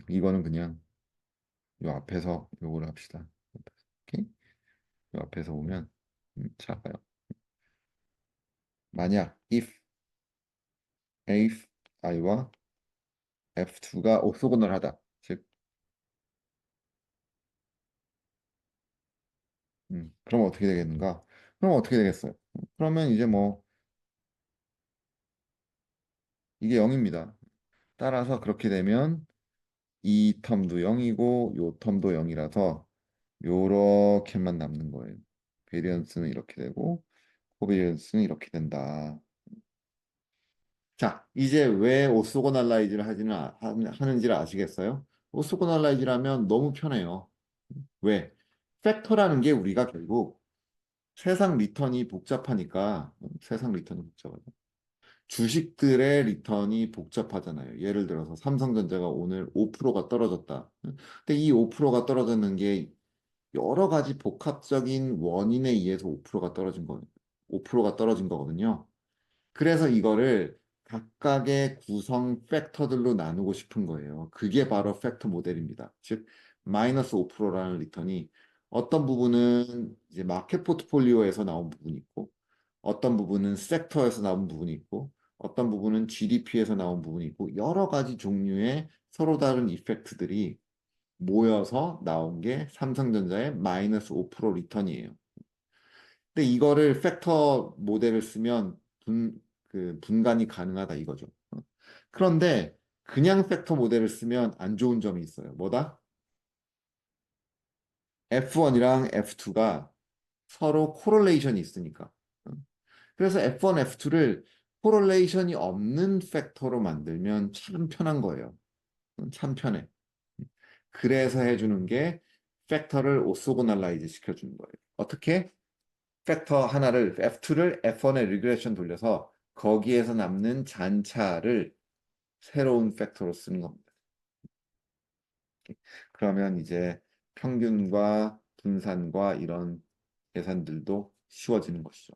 이거는 그냥 요 앞에서 요걸 합시다. 오케이? 요 앞에서 보면 자 봐요. 만약 if i와 f2가 오소고널하다. 즉, 그럼 어떻게 되겠는가? 그럼 어떻게 되겠어요? 그러면 이제 뭐 이게 0입니다. 따라서 그렇게 되면 이 텀도 0이고 요 텀도 0이라서 요렇게만 남는 거예요. 베리언스는 이렇게 되고 코베리언스는 이렇게 된다. 자, 이제 왜 오소고날라이즈를 하는지를 아시겠어요? 오소고날라이즈라면 너무 편해요. 왜? 팩터라는 게 우리가 결국 세상 리턴이 복잡하니까 세상 리턴이 복잡하죠. 주식들의 리턴이 복잡하잖아요. 예를 들어서 삼성전자가 오늘 5%가 떨어졌다. 근데 이 5%가 떨어졌는 게 여러 가지 복합적인 원인에 의해서 5%가 떨어진 거, 5%가 떨어진 거거든요. 그래서 이거를 각각의 구성 팩터들로 나누고 싶은 거예요. 그게 바로 팩터 모델입니다. 즉, 마이너스 5%라는 리턴이 어떤 부분은 이제 마켓 포트폴리오에서 나온 부분이 있고, 어떤 부분은 섹터에서 나온 부분이 있고, 어떤 부분은 GDP에서 나온 부분이 있고, 여러 가지 종류의 서로 다른 이펙트들이 모여서 나온 게 삼성전자의 마이너스 5% 리턴이에요. 근데 이거를 팩터 모델을 쓰면 분간이 가능하다 이거죠. 그런데 그냥 팩터 모델을 쓰면 안 좋은 점이 있어요. 뭐다? F1이랑 F2가 서로 코릴레이션이 있으니까. 그래서 F1, F2를 코릴레이션이 없는 팩터로 만들면 참 편한 거예요. 참 편해. 그래서 해주는 게 팩터를 오소고날라이즈 시켜주는 거예요. 어떻게? 팩터 하나를 F2를 F1에 리그레션 돌려서 거기에서 남는 잔차를 새로운 팩터로 쓰는 겁니다. 그러면 이제 평균과 분산과 이런 계산들도 쉬워지는 것이죠.